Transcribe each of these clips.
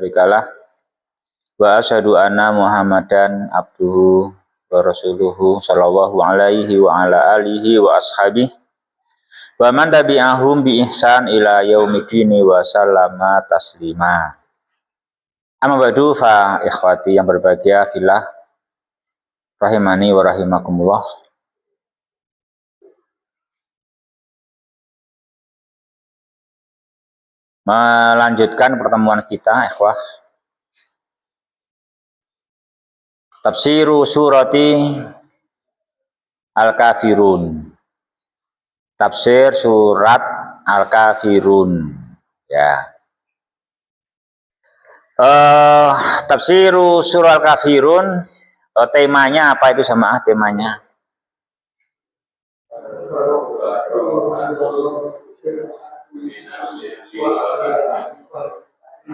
syarikalah wa asyhadu anna Muhammadan abduhu wa rasuluhu sallallahu alaihi wa ala alihi wa ashabihi wa man tabi'ahum bi ihsan ila yaumidini wa sallama taslima. Amma ba'du fa ikhwati yang berbahagia fillah rahimani wa rahimakumullah. Melanjutkan pertemuan kita ikhwah Tafsiru surati Al-Kafirun. Tafsir surat Al-Kafirun. Ya. Tafsiru surat Al-Kafirun, temanya apa itu jamaah temanya?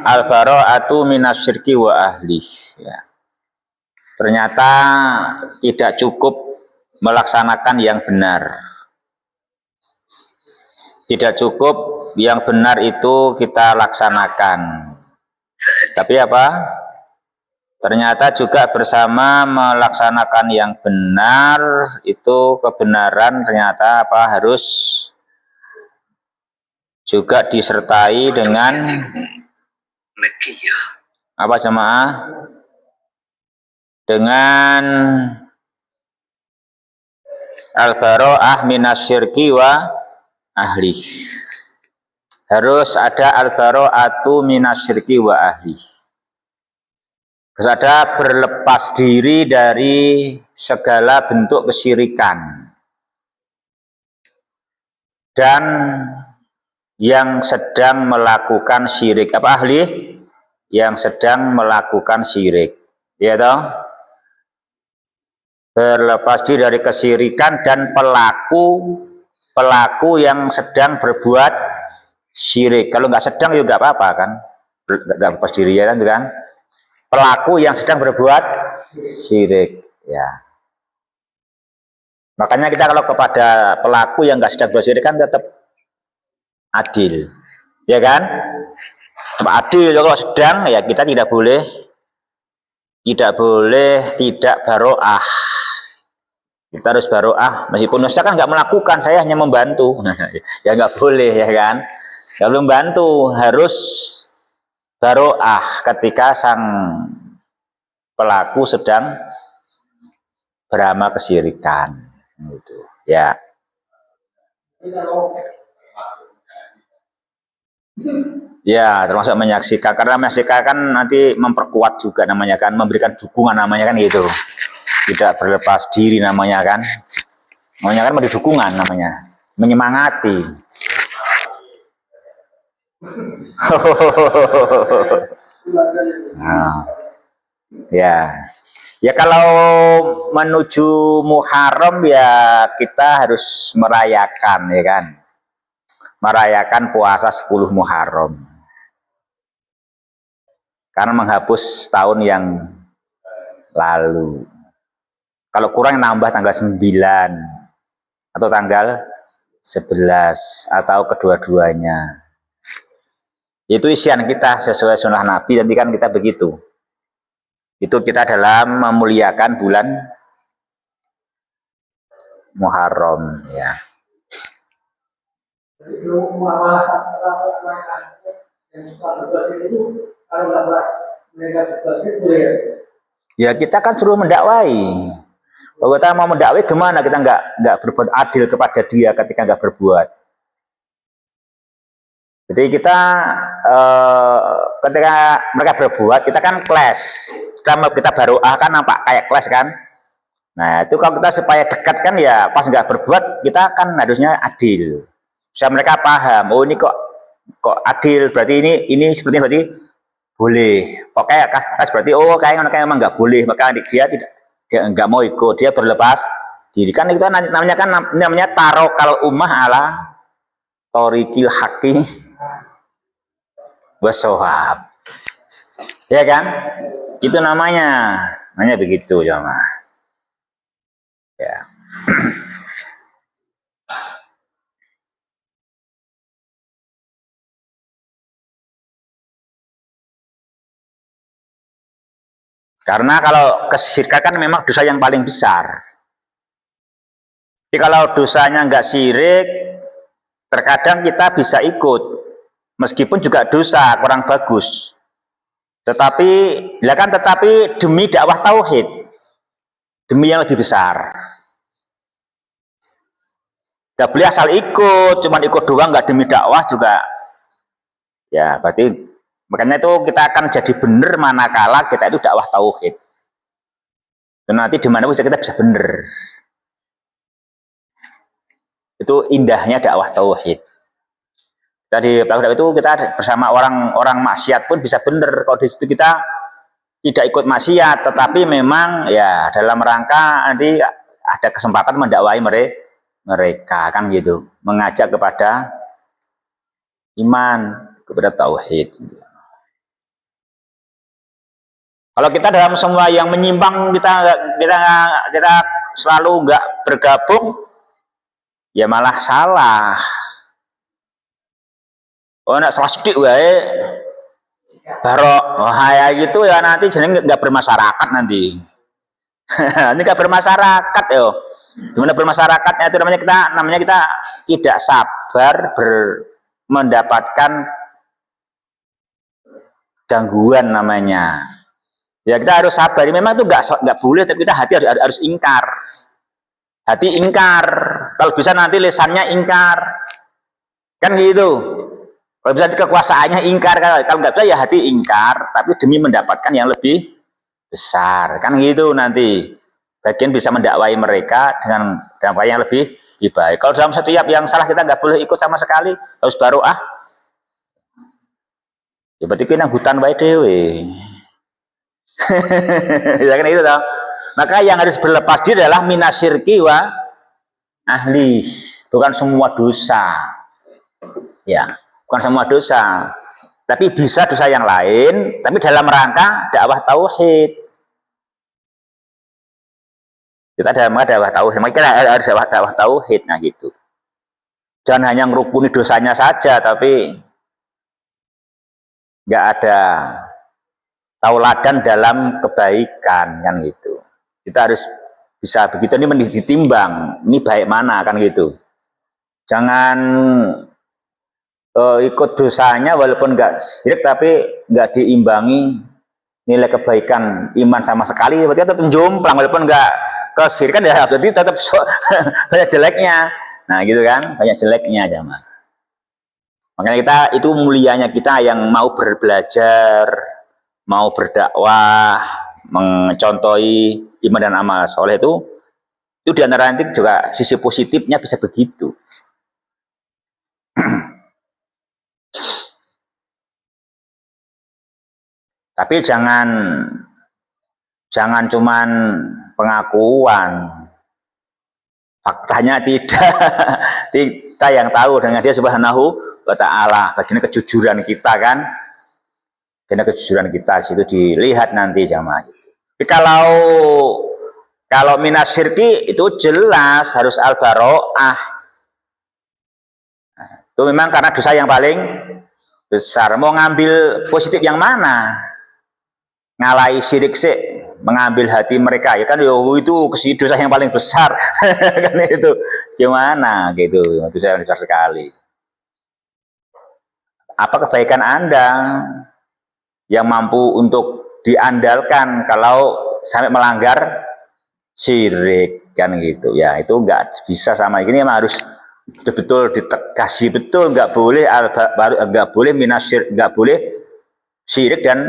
Al-bara'atu minasyirki wa ahli. Ya. Ternyata tidak cukup melaksanakan yang benar. Tidak cukup yang benar itu kita laksanakan. Tapi apa? Ternyata juga bersama melaksanakan yang benar itu kebenaran ternyata apa harus juga disertai dengan apa jemaah? Dengan al-bara'ah minasyirki wa ahli. Harus ada al-bara'atu minasyirki wa ahli. Harus ada berlepas diri dari segala bentuk kesyirikan. Dan yang sedang melakukan syirik. Apa ahli? Yang sedang melakukan syirik. Ya toh? Berlepas diri dari kesyirikan dan pelaku yang sedang berbuat syirik. Kalau nggak sedang juga apa-apa kan, nggak lepas diri ya kan. Pelaku yang sedang berbuat syirik, ya. Makanya kita kalau kepada pelaku yang nggak sedang berbuat syirik kan tetap adil, ya kan? Tetap adil. Kalau sedang ya kita tidak boleh tidak baro'ah. Kita harus baro'ah, meskipun saya kan nggak melakukan, saya hanya membantu. Ya nggak boleh ya kan. Kalau membantu harus baro'ah ketika sang pelaku sedang beramal kesyirikan. Gitu. Ya. Ya, termasuk menyaksikan. Karena menyaksikan kan nanti memperkuat juga namanya kan, memberikan dukungan namanya kan gitu. Tidak berlepas diri namanya kan. Namanya kan memberi dukungan namanya. Menyemangati. Nah, ya. Ya kalau menuju Muharram ya kita harus merayakan ya kan. Merayakan puasa 10 Muharram. Karena menghapus tahun yang lalu. Kalau kurang nambah tanggal 9 atau tanggal 11 atau kedua-duanya. Itu isian kita sesuai sunnah Nabi, nanti kan kita begitu. Itu kita dalam memuliakan bulan Muharram ya. Ya kita kan suruh mendakwai. Kalau kita mau mendakwai gimana kita nggak berbuat adil kepada dia ketika nggak berbuat. Jadi kita ketika mereka berbuat kita kan clash. Kita baro'ah kan nampak kayak clash kan. Nah itu kalau kita supaya dekat kan ya pas nggak berbuat kita kan harusnya adil. Supaya mereka paham. Oh ini kok adil berarti ini sepertinya berarti boleh. Kok kayak kas berarti oh kayak emang nggak boleh maka dia nggak mau ikut, dia berlepas diri kan itu namanya tarokal ummah ala torikil haqi wassohab ya kan itu namanya begitu jamaah ya. Karena kalau kesyirikan kan memang dosa yang paling besar. Tapi kalau dosanya nggak syirik, terkadang kita bisa ikut, meskipun juga dosa, kurang bagus. Tetapi, tetapi demi dakwah tauhid, demi yang lebih besar. Gak boleh asal ikut, cuman ikut doang, nggak demi dakwah juga. Ya, berarti makanya itu kita akan jadi benar manakala kita itu dakwah tauhid. Dan nanti di mana pun kita bisa benar. Itu indahnya dakwah tauhid. Tadi itu kita bersama orang-orang maksiat pun bisa benar. Kalau di situ kita tidak ikut maksiat, tetapi memang ya dalam rangka nanti ada kesempatan mendakwai mereka kan gitu, mengajak kepada iman, kepada tauhid. Kalau kita dalam semua yang menyimpang kita selalu nggak bergabung, ya malah salah. Oh, nak salah sedikit wae barok, gitu ya nanti jeneng nggak bermasyarakat nanti. Ini nggak bermasyarakat yo. Gimana bermasyarakatnya itu namanya kita tidak sabar mendapatkan gangguan namanya. Ya kita harus sabar. Memang itu nggak boleh, tapi kita hati harus ingkar. Hati ingkar. Kalau bisa nanti lisannya ingkar. Kan gitu. Kalau bisa kekuasaannya ingkar. Kalau nggak bisa ya hati ingkar, tapi demi mendapatkan yang lebih besar. Kan gitu nanti. Bagian bisa mendakwai mereka dengan yang lebih baik. Kalau dalam setiap yang salah kita nggak boleh ikut sama sekali, harus baroah. Ya berarti kita hutan wae dewe. Ya kan itu toh. Maka yang harus berlepas diri adalah minasyirki wa ahli, bukan semua dosa. Ya, bukan semua dosa. Tapi bisa dosa yang lain, tapi dalam rangka dakwah tauhid. Kita dalam dakwah tauhid, kita harus dakwah tauhid, nah gitu. Jangan hanya ngerukuni dosanya saja, tapi nggak ada tauladan dalam kebaikan, kan gitu. Kita harus bisa begitu, ini ditimbang, ini baik mana, kan gitu. Jangan ikut dosanya walaupun nggak syirik, tapi nggak diimbangi nilai kebaikan iman sama sekali, berarti tetap jomplang walaupun nggak kesirikan ya, berarti tetap banyak jeleknya. Nah gitu kan, banyak jeleknya jamaah. Makanya kita itu mulianya kita yang mau belajar, mau berdakwah, mencontohi iman dan amal soleh itu diantara nanti juga sisi positifnya bisa begitu. Tapi jangan cuman pengakuan, faktanya tidak. Kita yang tahu dengan dia subhanahu wa ta'ala, bagian kejujuran kita kan, bagian kejujuran kita situ dilihat nanti jamaah. Tapi kalau minasyirki itu jelas harus al-baro'ah. Itu memang karena dosa yang paling besar. Mau ngambil positif yang mana? Ngalai syirik sih, mengambil hati mereka ya kan, itu dosa yang paling besar. Kan itu gimana gitu, dosa yang besar sekali. Apa kebaikan Anda yang mampu untuk diandalkan kalau sampai melanggar syirik, kan gitu ya, itu nggak bisa. Sama ini emang harus betul-betul ditegasi betul, nggak boleh nggak boleh syirik, dan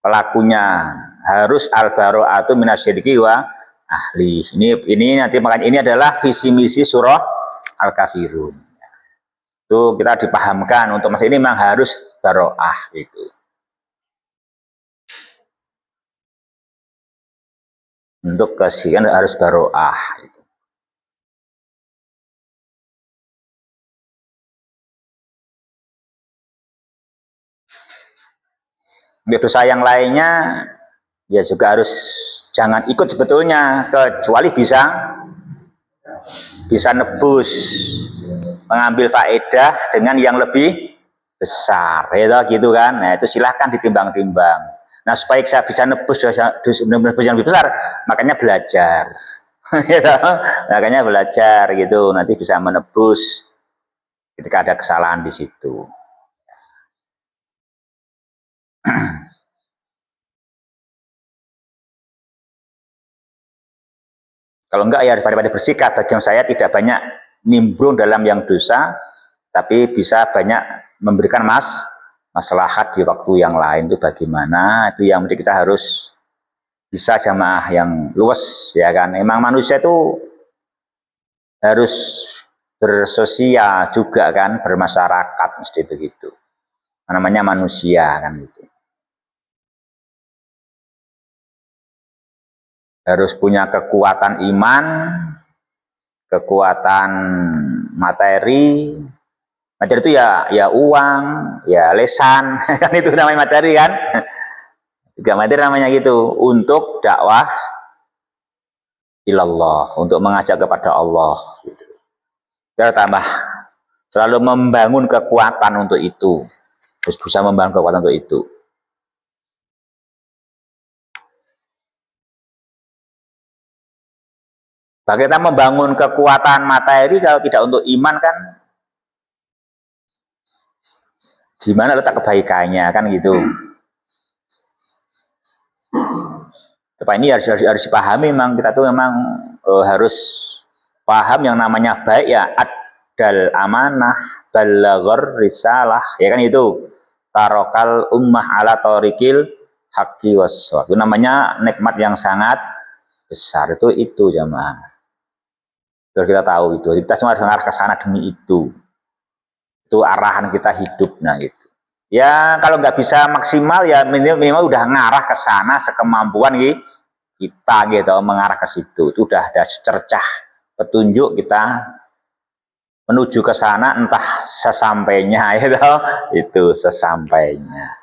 pelakunya harus al-baro'atu minasyirki wa ahli. Ini nanti, makanya ini adalah visi misi surah Al-Kafirun. Itu kita dipahamkan untuk masa ini memang harus baro'ah itu. Untuk kesian harus baro'ah itu. Dosa yang lainnya ya juga harus jangan ikut sebetulnya, kecuali bisa nebus, mengambil faedah dengan yang lebih besar, ya gitu kan. Nah itu silahkan ditimbang-timbang. Nah, supaya saya bisa nebus dosa yang lebih besar, makanya belajar. Gitu. Makanya belajar gitu, nanti bisa menebus ketika ada kesalahan di situ. Kalau enggak ya daripada bersikap, bagi saya tidak banyak nimbrung dalam yang dosa, tapi bisa banyak memberikan maslahat di waktu yang lain. Itu bagaimana, itu yang kita harus bisa jamaah yang luas, ya kan. Memang manusia itu harus bersosial juga kan, bermasyarakat, mesti begitu. Namanya manusia kan gitu. Harus punya kekuatan iman, kekuatan materi. Materi itu ya uang, ya lesan, kan itu namanya materi kan. Juga materi namanya gitu, untuk dakwah ilallah, untuk mengajak kepada Allah gitu. Kita tambah selalu membangun kekuatan untuk itu. Terus bisa membangun kekuatan untuk itu. Bagaimana kita membangun kekuatan materi kalau tidak untuk iman kan? Gimana letak kebaikannya kan gitu. Supaya ini harus dipahami, memang kita tuh memang harus paham yang namanya baik ya, adal amanah, balaghar risalah, ya kan itu. Tarokal ummah ala torikil haqqi wassawab. Itu namanya nikmat yang sangat besar, itu jamaah. Biar kita tahu itu, kita semua harus mengarah ke sana demi itu arahan kita hidup. Nah gitu ya, kalau nggak bisa maksimal ya minimal udah ngarah ke sana sekemampuan kita gitu, mengarah ke situ. Itu udah ada cercah petunjuk kita menuju ke sana, entah sesampainya itu sesampainya.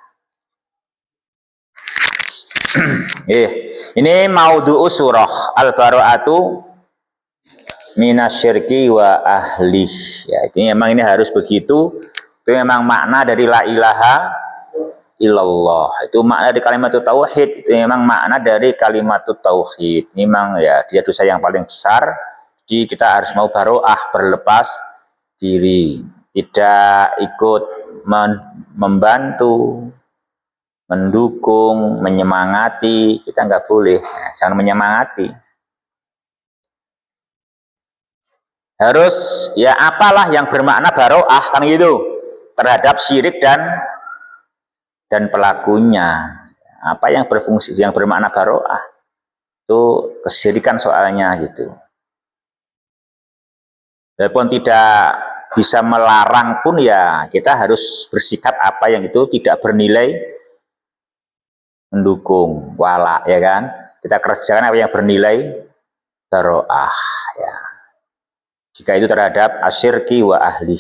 Ini maudhu surah Al-Bara'atu minasyirki wa ahli. Ya, ini memang ini harus begitu. Itu memang makna dari la ilaha illallah. Itu makna dari kalimat tauhid. Itu memang makna dari kalimat tauhid. Ini memang ya dia dosa yang paling besar. Jadi kita harus mau baroah, berlepas diri, tidak ikut membantu, mendukung, menyemangati. Kita nggak boleh. Jangan menyemangati. Harus ya apalah yang bermakna baroah kan gitu terhadap syirik dan pelakunya. Apa yang berfungsi yang bermakna baroah itu kesyirikan soalnya gitu. Walaupun tidak bisa melarang pun ya kita harus bersikap apa yang itu tidak bernilai mendukung wala, ya kan. Kita kerjakan apa yang bernilai baroah ya. Jika itu terhadap asyirki wa ahli.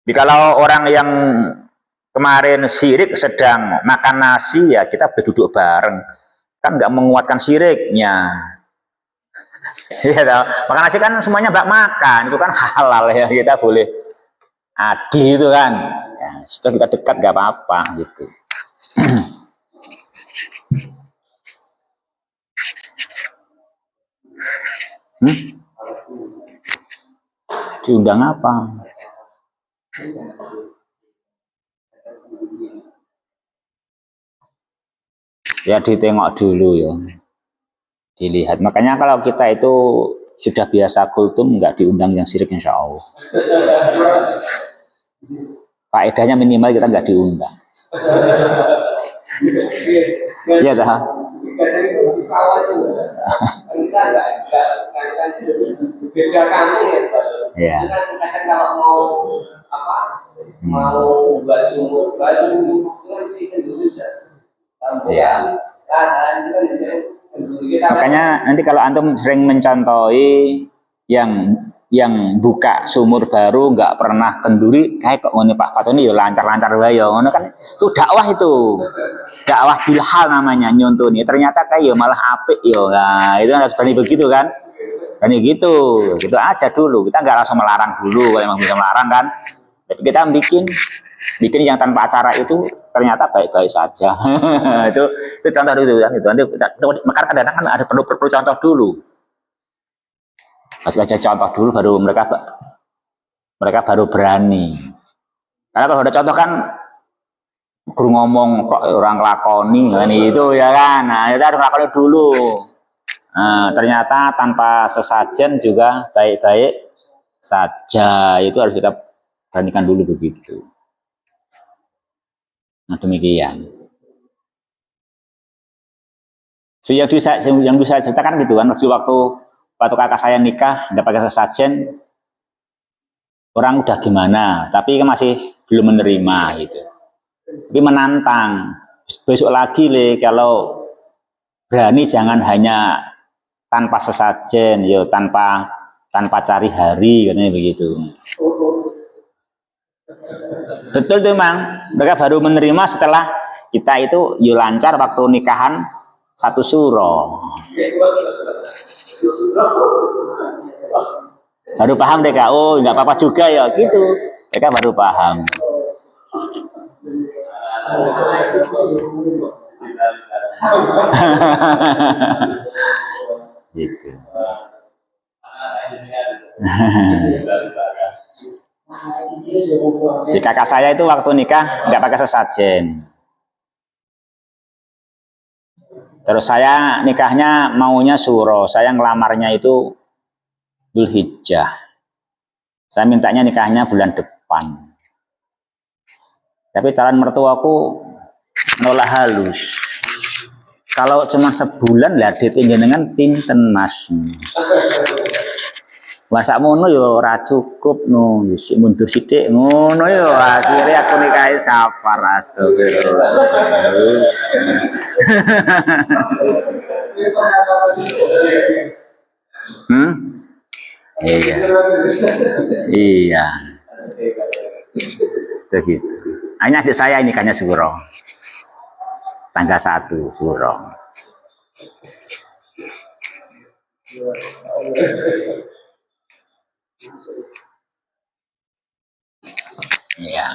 Jadi kalau orang yang kemarin syirik sedang makan nasi ya kita berduduk bareng, kan nggak menguatkan syiriknya. Ya, makan nasi kan semuanya nggak makan, itu kan halal ya, kita boleh adil itu kan. Ya, setelah kita dekat nggak apa-apa gitu. Diundang apa? Ya ditengok dulu ya, dilihat. Makanya kalau kita itu sudah biasa kultum, nggak diundang yang syirik insya Allah. Faedahnya minimal kita nggak diundang. Iya dah. Beda kami ya. Kadang kalau mau apa? Mau buat sumur baru itu kan kita bisa. Ya. Makanya nanti kalau antum sering mencontohi yang buka sumur baru nggak pernah kenduri, kayak kok ngene Pak Fatoni ya lancar-lancar wae ya ngono kan, itu dakwah bilhal namanya, nyontoni ternyata kayak ya malah apik ya. Nah itu kan harus berani begitu kan, berani gitu aja dulu. Kita nggak langsung melarang dulu, kalau emang bisa melarang kan, tapi kita bikin bikin yang tanpa acara itu ternyata baik-baik saja. itu contoh dulu kan itu. Nanti maka kadang-kadang kan ada perlu contoh dulu. Kasih aja contoh dulu baru mereka baru berani. Karena kalau ada contoh kan guru ngomong kok orang lakoni kan itu ya kan. Nah, kita harus lakoni dulu. Nah, ternyata tanpa sesajen juga baik-baik saja. Itu harus kita beranikan dulu begitu. Nah, demikian. So, yang bisa ceritakan gitu kan, waktu kakak saya nikah nggak pakai sesajen, orang udah gimana, tapi kan masih belum menerima gitu. Tapi menantang. Besok lagi kalau berani jangan hanya tanpa sesajen, yo tanpa cari hari katanya begitu. Betul tuh Mang, mereka baru menerima setelah kita itu yo lancar waktu nikahan satu suro. Baru paham mereka, oh nggak apa-apa juga ya gitu. Mereka baru paham. Gitu. Di kakak saya itu waktu nikah nggak pakai sesajen. Terus saya nikahnya maunya suro, saya ngelamarnya itu Dzulhijjah. Saya mintanya nikahnya bulan depan. Tapi calon mertuaku nolak halus. Kalau cuma sebulan lah ditinggalkan pinten Mas. Masa ngono yo ora cukup no, sik mundur sithik ngono yo akhirnya aku nikahi Safar astagfirullah. Iya. Iya. Begitu. Hanya adik saya ini nikahnya suro. Tanggal 1 suro. Iya.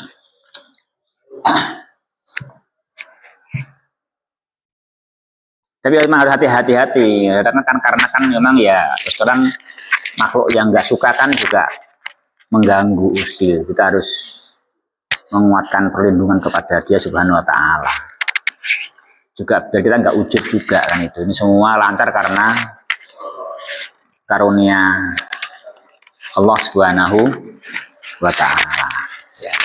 Tapi memang harus hati-hati. Karena kan memang ya terus terang makhluk yang nggak suka kan juga mengganggu usil. Kita harus menguatkan perlindungan kepada Dia Subhanahu Wa Taala. Juga biar kita nggak ujub juga kan itu. Ini semua lancar karena karunia Allah Subhanahu Wa Taala. Ya.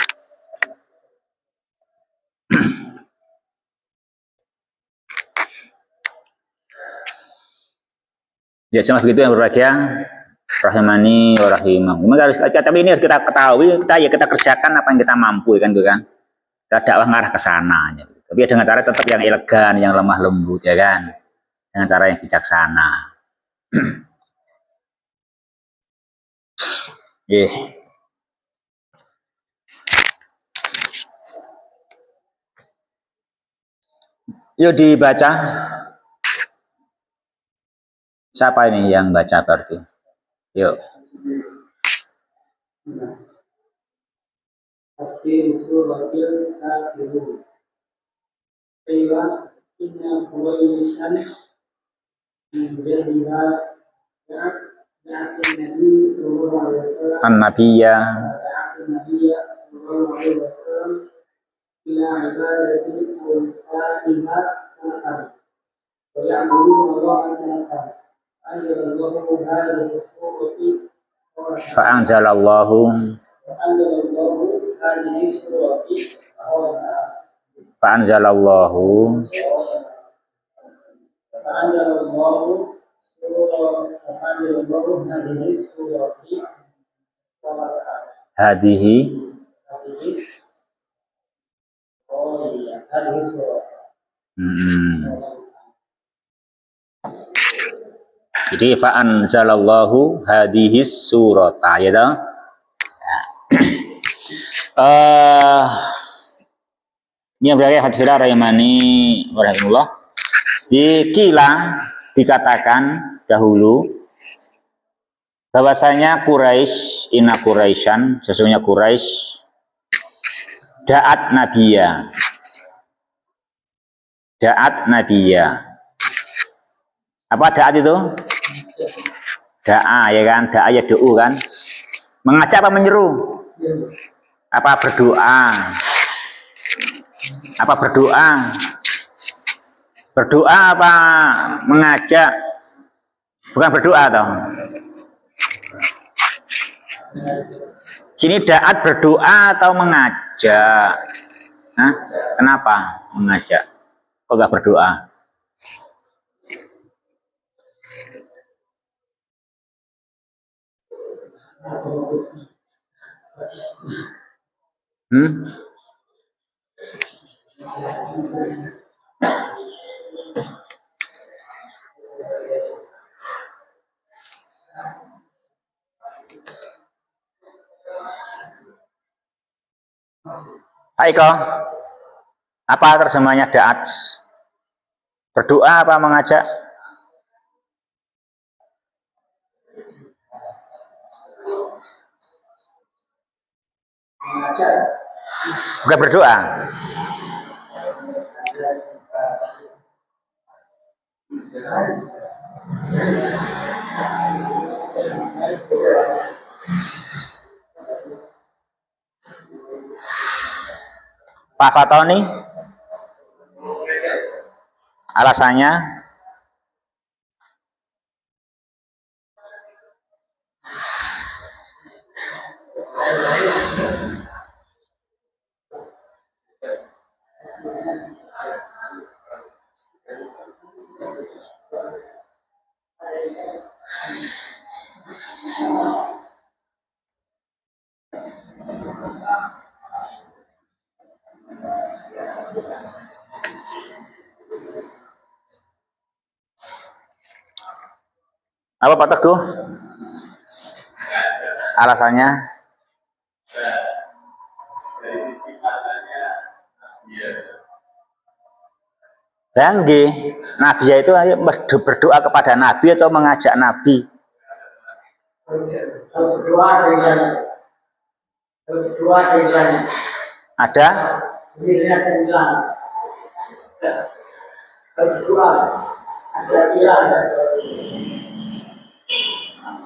Ya sama begitu yang berbahagia rahimani wa rahimah. Tapi ini harus kita ketahui, kita kerjakan apa yang kita mampu kan gitu kan. Kita dakwah ngarah ke sana ya. Tapi dengan cara tetap yang elegan, yang lemah lembut ya kan. Dengan cara yang bijaksana. Yuk dibaca. Siapa ini yang baca berarti? Yuk. Tafsir suratil kafirun. Qila inna Quraisyan menjadiha ya'atin Nabi sallallahu alaihi wasallam an-nabiyya sallallahu alaihi wasallam ila ibadati awsaiha sanatan wa ya'budu Allah sanatan anzalallahu hadhihi surati fa'anzalallahu hadhihi jadi fa'anzalallahu hadhihi surata ya toh. Ini yang berakhir hadirat rahimani warahmatullah. Dikatakan dahulu bahwasanya Quraisy, inna Quraisyan, sesungguhnya Quraisy Da'at Nabiya. Da'at Nabiya. Apa da'at itu? Da'a ya kan, da'a ya do'u kan. Mengajak apa menyeru? Apa berdoa? Apa berdoa? Berdoa apa mengajak? Bukan berdoa toh. Sini da'at berdoa atau mengajak? Hah? Kenapa mengajak? Kok nggak berdoa? Aiko, apa terjemahnya da'at? Berdoa apa mengajak? Bukan berdoa. Pak Fatoni, alasannya? Apa Pak Teguh? Alasannya? Bangge, Nabi itu berdoa kepada Nabi atau mengajak Nabi? Ada?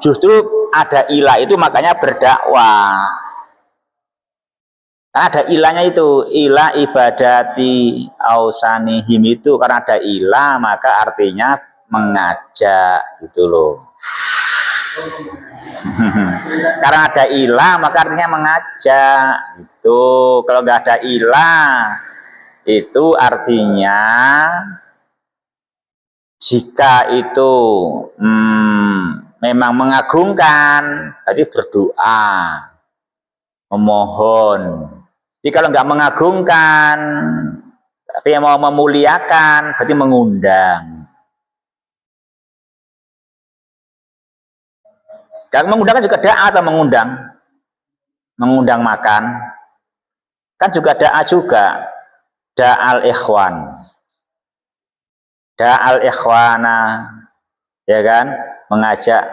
Justru ada ilah itu makanya berdakwah. Karena ada ilahnya itu, ilah ibadati ausanihim itu karena ada ilah maka artinya mengajak gitu loh. Karena ada ilah maka artinya mengajak itu. Kalau nggak ada ilah itu artinya jika itu memang mengagungkan berarti berdoa, memohon. Jadi kalau nggak mengagungkan tapi yang mau memuliakan berarti mengundang. Jangan mengundang kan juga doa atau mengundang makan kan juga doa juga, da'al ikhwan, da'al ikhwana ya kan, mengajak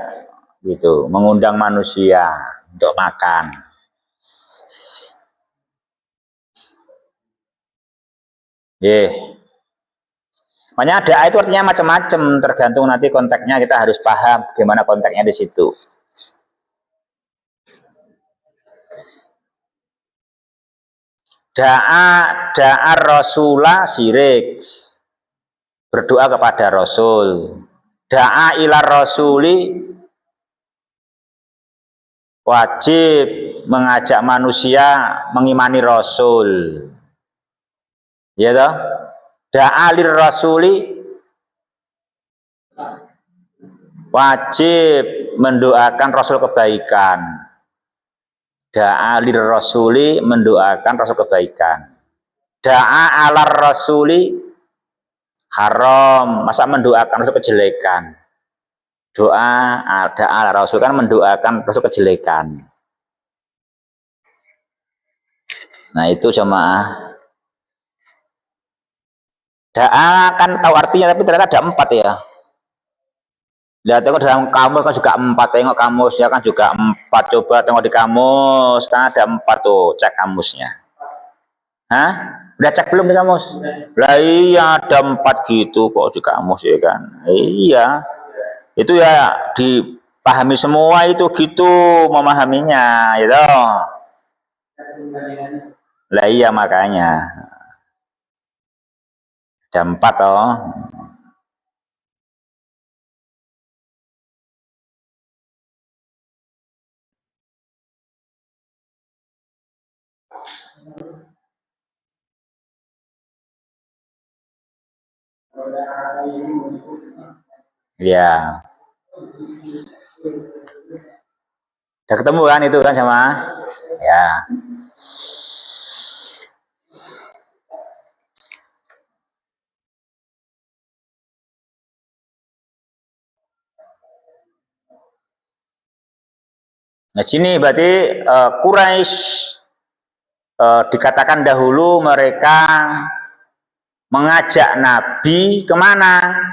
gitu, mengundang manusia untuk makan. Makanya doa itu artinya macam-macam, tergantung nanti konteksnya, kita harus paham bagaimana konteksnya di situ. Da'a rasulah syirik, berdoa kepada Rasul. Da'a ila rasuli, wajib mengajak manusia mengimani Rasul. Ya toh? Da'a lir rasuli, wajib mendoakan Rasul kebaikan. Da'a lir rasuli, mendoakan Rasul kebaikan. Da'a alar rasuli, haram, masa mendoakan Rasul kejelekan. Doa da'a Rasul kan mendoakan Rasul kejelekan. Nah itu jemaah. Da'a kan tahu artinya tapi ternyata ada 4 ya. Lihat tengok dalam kamus kan juga 4, tengok kamusnya kan juga 4. Coba tengok di kamus kan ada 4 tuh, cek kamusnya. Hah? Udah cek belum di kamus? Lah iya ada 4 gitu kok di kamus ya kan. Iya. Itu ya dipahami semua itu gitu memahaminya gitu. Lah iya makanya ada 4 toh. Ya. Udah ketemu kan itu kan sama? Ya. Nah sini berarti Quraisy dikatakan dahulu mereka mengajak Nabi kemana?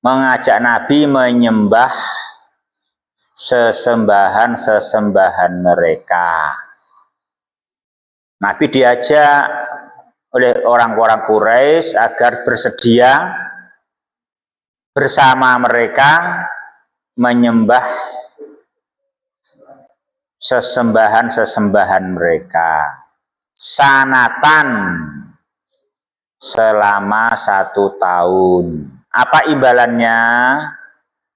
Mengajak Nabi menyembah sesembahan mereka. Nabi diajak oleh orang-orang Quraisy agar bersedia bersama mereka menyembah sesembahan mereka. Sanatan selama 1 tahun. Apa imbalannya?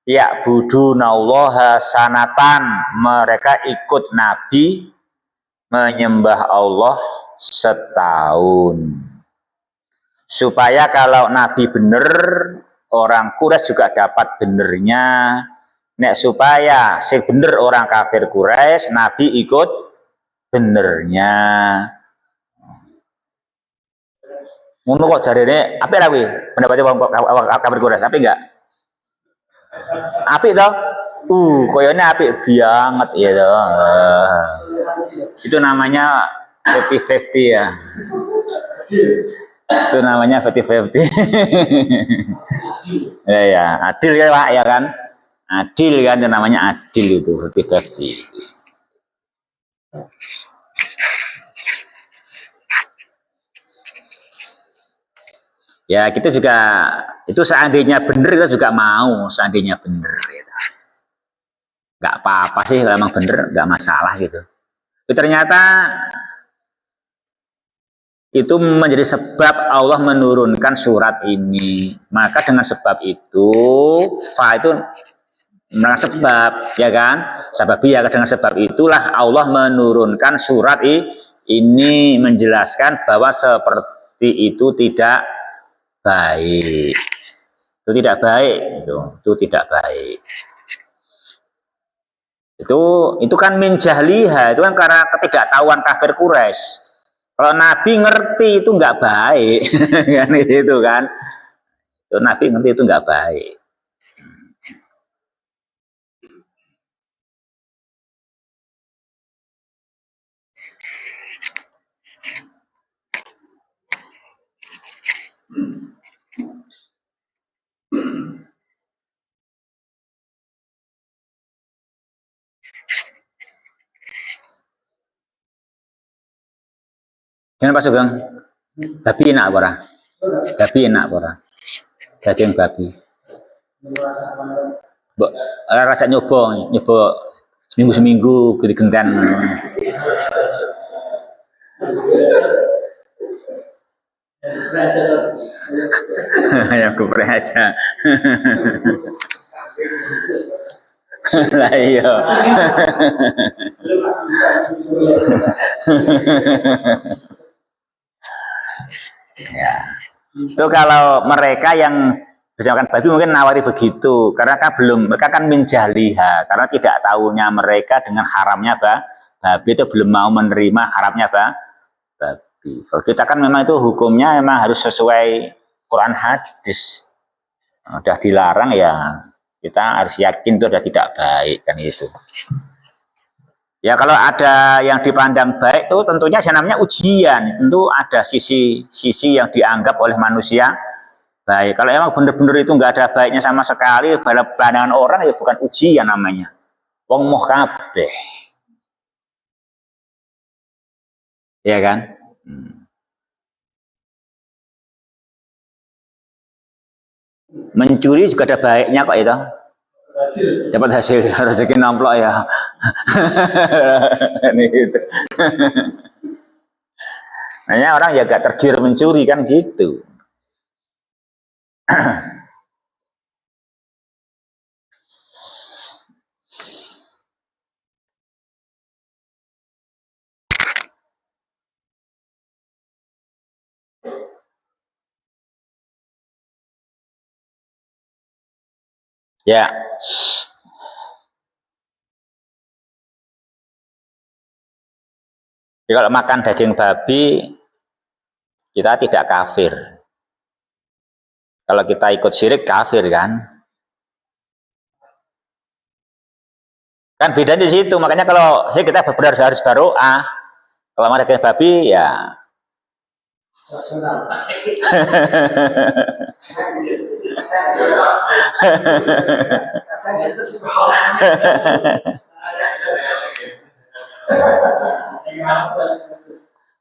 Ya budunallaha sanatan. Mereka ikut Nabi menyembah Allah setahun. Supaya kalau Nabi bener, orang Quraisy juga dapat benernya. Nek supaya sing bener orang kafir Quraisy, Nabi ikut benernya. Ngono kok jarene apik ra kuwi? Pendapatnya wong kafir Quraisy, apik enggak? Apik toh? Koyonya apik banget ya toh. Itu namanya 50-50 ya. Itu namanya 50-50. Ya, adil ya Pak ya kan? Adil kan itu namanya adil itu 50-50. Ya kita juga itu seandainya benar kita juga mau seandainya benar gitu. Nggak apa-apa sih kalau emang bener nggak masalah gitu. Tapi ternyata itu menjadi sebab Allah menurunkan surat ini. Maka dengan sebab itu fa itu dengan sebab ya kan sebab ya dengan sebab itulah Allah menurunkan surat ini menjelaskan bahwa seperti itu tidak baik. Itu tidak baik itu tidak baik. Itu kan min jahliha, itu kan karena ketidaktahuan kafir Quraisy. Kalau Nabi ngerti itu nggak baik, kan itu kan. Itu Nabi ngerti itu nggak baik. Jangan Pak Sugeng, babi enak apa? Babi enak apa? Daging babi. Mbok rasa nyoba seminggu gede-gendan. Ya kupre aja. Lah iya. Ya. Itu kalau mereka yang bisa makan babi mungkin nawari begitu karena kan belum mereka kan menjaliha karena tidak tahunya mereka dengan haramnya babi itu belum mau menerima haramnya babi. Kalau kita kan memang itu hukumnya memang harus sesuai Quran hadis. Udah dilarang ya kita harus yakin itu sudah tidak baik kan itu. Ya kalau ada yang dipandang baik itu tentunya namanya ujian. Tentu ada sisi yang dianggap oleh manusia baik. Kalau emang benar-benar itu nggak ada baiknya sama sekali pada pandangan orang ya bukan ujian namanya. Wong moh kabeh. Ya kan? Mencuri juga ada baiknya kok itu. Dapat hasil rezeki nomplok ya. Ini gitu. Hanya orang ya gak tergiur mencuri kan gitu. Ya. Jadi kalau makan daging babi kita tidak kafir. Kalau kita ikut syirik kafir kan? Kan beda di situ. Makanya kalau sih kita benar harus baroah. Kalau makan daging babi ya.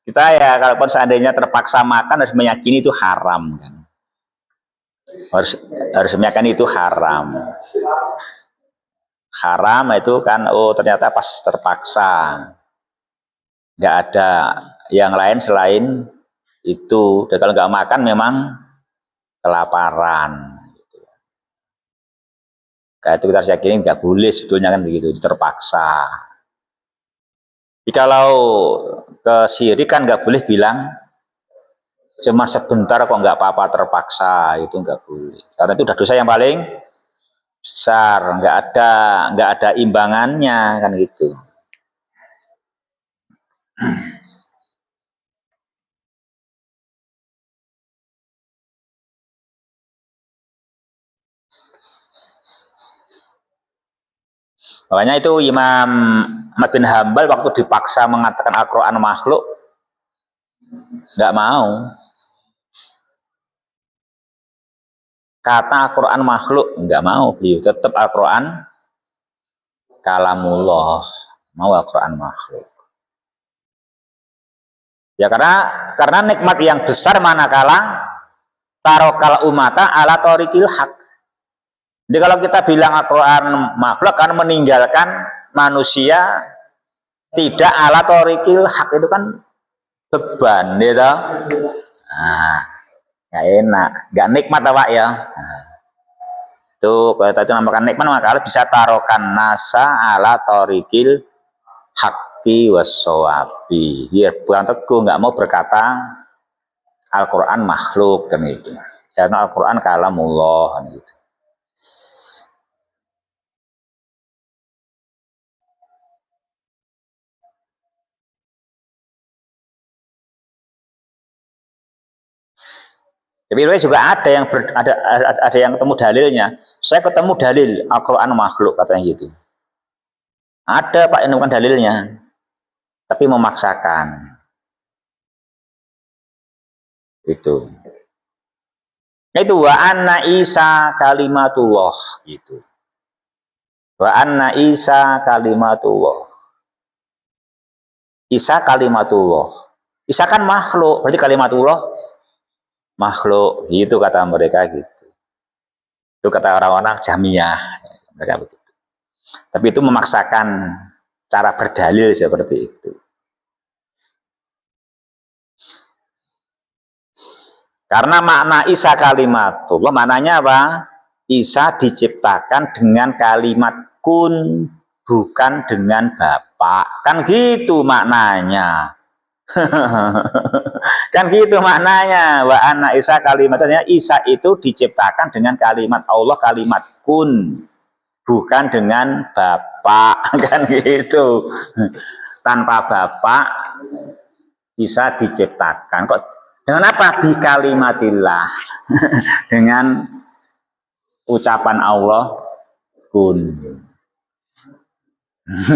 Kita ya kalaupun seandainya terpaksa makan harus meyakini itu haram kan. Harus meyakini itu haram. Haram itu kan ternyata pas terpaksa. Nggak ada yang lain selain itu. Dan kalau nggak makan memang kelaparan. Kayak itu kita harus yakini nggak boleh sebetulnya kan begitu, terpaksa. Jadi kalau ke syirik kan nggak boleh bilang cuma sebentar kok nggak apa-apa terpaksa, itu nggak boleh. Karena itu udah dosa yang paling besar, nggak ada imbangannya kan gitu. Makanya itu Imam Ahmad bin Hambal waktu dipaksa mengatakan Al-Quran makhluk, nggak mau. Kata Al-Quran makhluk, nggak mau beliau. Tetap Al-Quran kalamullah, mau Al-Quran makhluk. Ya karena nikmat yang besar manakala tarokal umata ala torikil hak. Jadi kalau kita bilang Al-Quran makhluk kan meninggalkan manusia tidak ala torikil hak, itu kan beban gitu. Nah, gak enak, gak nikmat Pak ya. Nah, itu kalau itu namakan nikmat maka bisa tarokan nasa ala torikil hakki wassawabi. Dia bukan teguh, nggak mau berkata Al-Quran makhluk kan gitu. Karena Al-Quran kalamullah kan gitu. Tapi juga ada yang ada yang ketemu dalilnya. Saya ketemu dalil Al-Quran makhluk katanya gitu. Ada Pak yang menemukan dalilnya, tapi memaksakan. Itu. Itu wa anna Isa kalimatullah gitu. Wa anna Isa kalimatullah. Isa kalimatullah. Isa kan makhluk, berarti kalimatullah makhluk. Gitu kata mereka gitu. Itu kata orang-orang Jahmiyah, mereka begitu. Tapi itu memaksakan cara berdalil seperti itu. Karena makna Isa kalimatullah, maknanya apa? Isa diciptakan dengan kalimat kun, bukan dengan Bapak. Kan gitu maknanya. Kan gitu maknanya. Wa anna Isa kalimatnya, Isa itu diciptakan dengan kalimat Allah, kalimat kun, bukan dengan Bapak. Kan gitu. Tanpa Bapak Isa diciptakan. Kok dengan apa? Bi kalimatillah. Dengan ucapan Allah kun.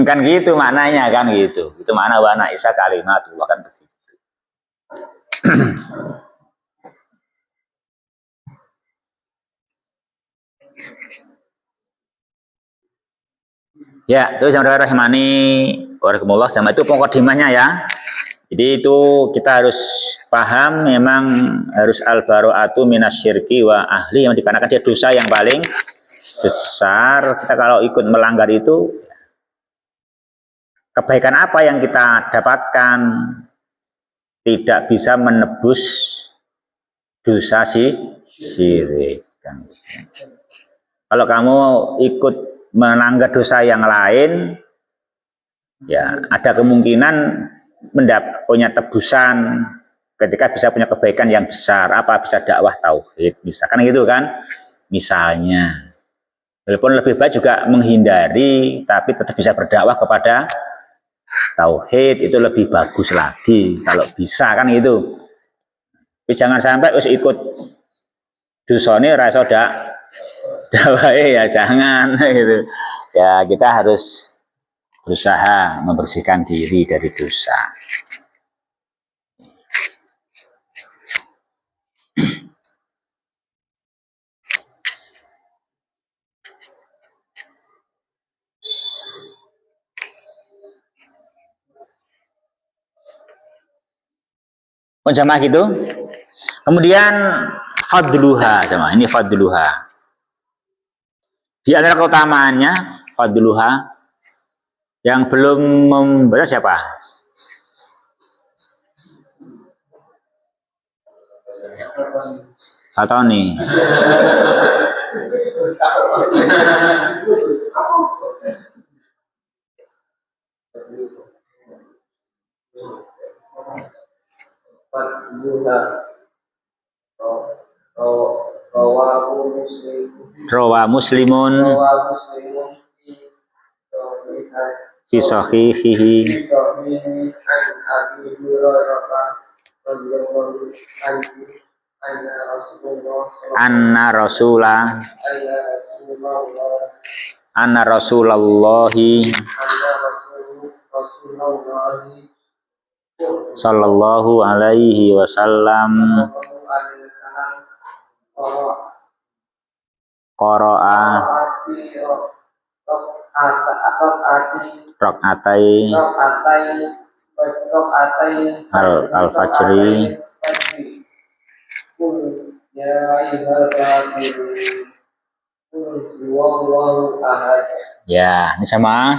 Kan gitu maknanya, kan gitu. Itu makna wa anna Isa kalimatullah, kan begitu. Ya, itu saudara rahimani warakumullah, sama itu pokok dimanya ya. Jadi itu kita harus paham, memang harus al-bara'atu minasyirki wa ahli, yang dikarenakan dia dosa yang paling besar. Kita kalau ikut melanggar itu, kebaikan apa yang kita dapatkan? Tidak bisa menebus dosa syirik. Kalau kamu ikut melanggar dosa yang lain, ya ada kemungkinan punya tebusan ketika bisa punya kebaikan yang besar. Apa? Bisa dakwah tauhid, misalkan gitu kan, misalnya. Walaupun lebih baik juga menghindari, tapi tetap bisa berdakwah kepada tauhid, itu lebih bagus lagi kalau bisa kan gitu. Tapi jangan sampai harus ikut dosane ra iso dakwah ya, jangan gitu. Ya kita harus berusaha membersihkan diri dari dosa. Jamaah gitu. Kemudian fadluha, jamaah. Ini fadluha. Di antara keutamaannya fadluha, yang belum membaca siapa? Atau nih? Rawa muslimun fi sahihihi anna rasulallahi sallallahu alaihi wasallam qara'a rakatai al-fajri ya. Ini sama,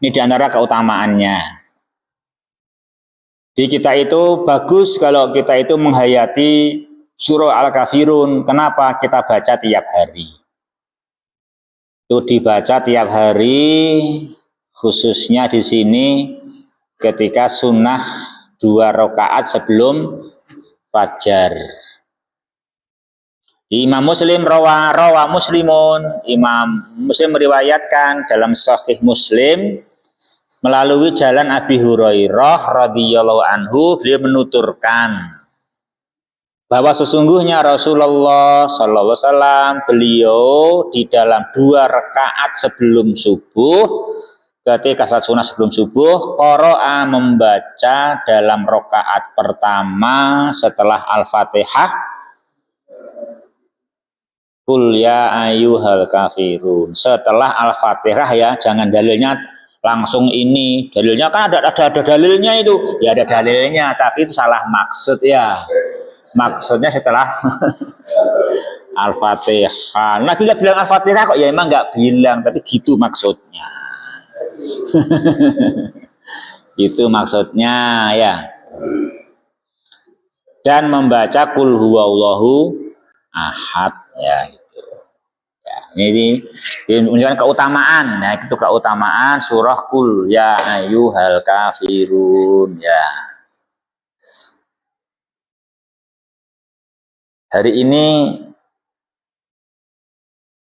ini diantara keutamaannya. Jadi kita itu bagus kalau kita itu menghayati surah Al-Kafirun. Kenapa? Kita baca tiap hari. Itu dibaca tiap hari, khususnya di sini ketika sunnah 2 rakaat sebelum fajar. Imam Muslim rawa muslimun, Imam Muslim meriwayatkan dalam Sahih Muslim melalui jalan Abi Hurairah radhiyallahu anhu, beliau menuturkan bahwa sesungguhnya Rasulullah sallallahu alaihi wasallam beliau di dalam 2 rakaat sebelum subuh, ketika salat sunnah sebelum subuh, qara'a membaca dalam rakaat pertama setelah Al-Fatihah, Qul ya ayyuhal kafirun. Setelah Al-Fatihah ya, jangan dalilnya langsung ini. Dalilnya kan ada dalilnya itu. Ya ada dalilnya, tapi itu salah maksud ya. Maksudnya setelah Al-Fatihah. Nabi nggak bilang Al-Fatihah kok, ya emang nggak bilang, tapi gitu maksudnya. Itu maksudnya ya. Dan membaca Qul huwallahu ahad ya gitu. Ya, ini menunjukkan keutamaan. Nah, itu keutamaan surah Qul ya ayyuhal kafirun ya. Hari ini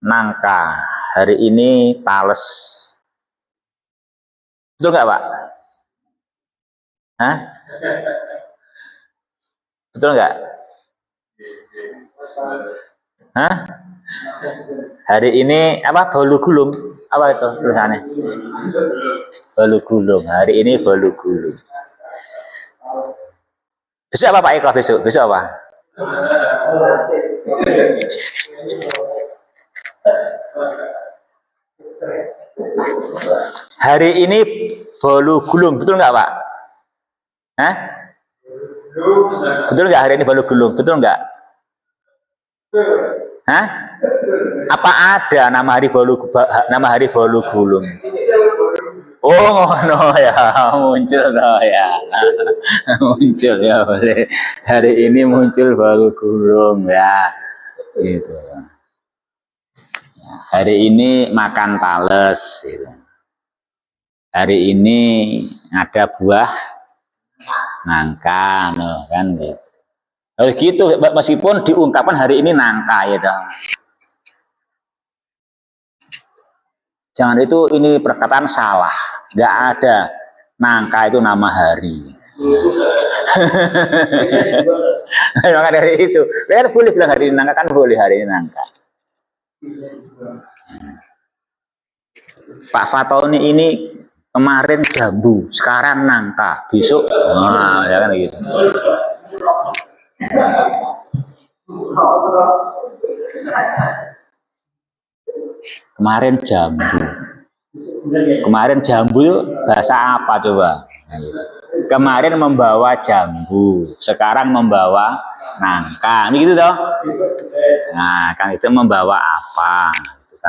nangka, hari ini tales. Betul nggak Pak? Hah? Betul nggak? Hah? Hari ini apa? Bolu gulung? Apa itu tulisannya? Bolu gulung. Hari ini bolu gulung. Besok apa Pak Eko? Besok apa? Hari ini bolu gulung, betul nggak Pak? Hah? Betul nggak hari ini baru gulung? Betul nggak? Hah? Apa ada nama hari bolu gulung? Oh no ya, muncul no ya, muncul ya boleh. Hari ini muncul bolu gulung ya, gitu. Hari ini makan tales. Gitu. Hari ini ada buah nangka, no, kan gitu. Harus gitu, meskipun diungkapkan hari ini nangka ya, jangan itu ini perkataan salah, nggak ada nangka itu nama hari. Maka dari itu, kan boleh bilang hari ini nangka, kan boleh hari ini nangka. Pak Fatoni ini kemarin jambu, sekarang nangka, besok, nah, ya kan gitu. Kemarin jambu itu bahasa apa coba? Kemarin membawa jambu, sekarang membawa nangka, ini gitu toh. Nah, kan itu membawa apa? Itu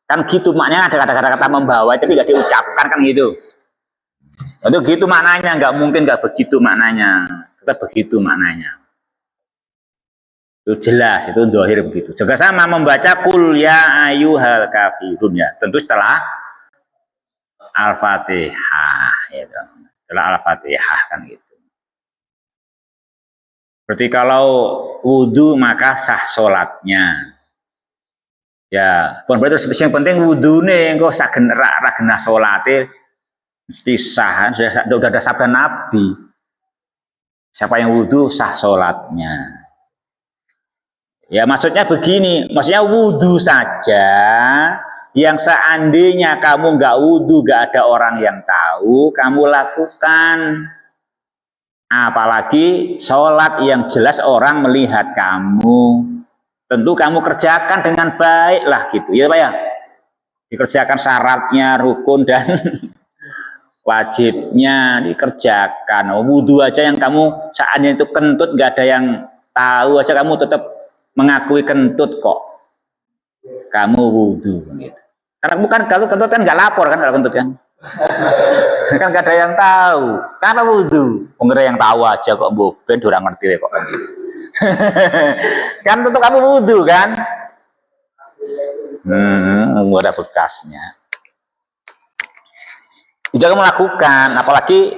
kan gitu maknanya, ada kata-kata membawa tapi nggak diucapkan kan gitu. Itu gitu maknanya, nggak mungkin nggak begitu maknanya, tetap begitu maknanya. Itu jelas, itu dohir begitu. Juga sama membaca kul ya ayyuhal kafirun ya, tentu setelah Al-Fatihah gitu. Setelah Al-Fatihah kan gitu. Berarti kalau wudhu maka sah sholatnya. Ya, pun berarti yang penting wudhu nih, kok sagena sholatnya mesti sah. Sudah ada sabda Nabi. Siapa yang wudhu sah sholatnya. Ya maksudnya begini, maksudnya wudhu saja, yang seandainya kamu nggak wudhu, nggak ada orang yang tahu, kamu lakukan. Apalagi sholat yang jelas orang melihat kamu, tentu kamu kerjakan dengan baik lah gitu, ya Pak ya. Dikerjakan syaratnya, rukun dan wajibnya dikerjakan. Wudhu aja yang kamu saatnya itu kentut, nggak ada yang tahu aja kamu tetap mengakui kentut kok. Kamu wudhu gitu. Karena bukan kalau kentut kan nggak lapor kan kalau kentut kan. Kan gak ada yang tahu. Karena wudhu. Pengira yang tahu aja kok ben orang ngerti kok kan gitu. Kan tentu kamu wudhu kan. Ada bekasnya. Jangan melakukan, apalagi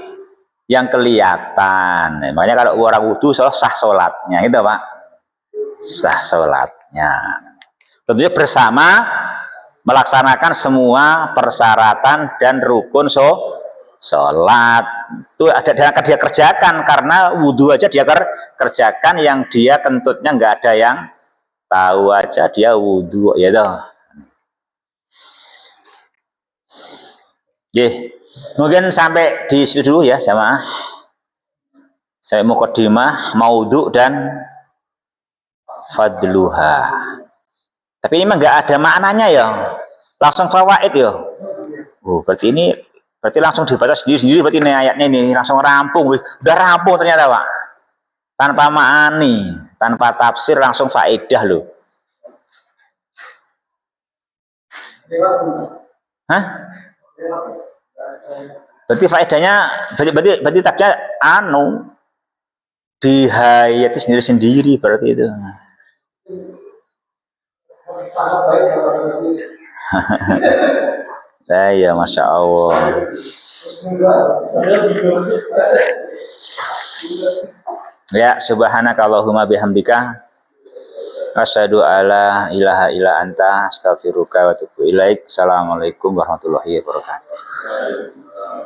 yang kelihatan. Makanya kalau orang wudhu sah sholatnya, itu Pak. Sah sholatnya. Tentunya bersama melaksanakan semua persyaratan dan rukun sholat. Itu akan dia kerjakan, karena wudhu aja dia kerjakan, yang dia kentutnya nggak ada yang tahu aja dia wudhu ya toh. Mungkin sampai di situ dulu ya sama. Saya mukadimah, maudhu dan fadluha. Tapi ini mah nggak ada maknanya ya, langsung fawaid ya. Berarti langsung dibaca sendiri berarti ini ayatnya ini langsung rampung, udah rampung ternyata Pak. Tanpa ma'ani, tanpa tafsir, langsung faedah loh. Hah? Berarti faedahnya, berarti tafsirnya dihayati sendiri berarti itu. Ya, Masya Allah. Ya, subhanakallahumma bihamdika asyhadu alla ilaha illa anta astaghfiruka wa atubu ilaik. Assalamualaikum warahmatullahi wabarakatuh.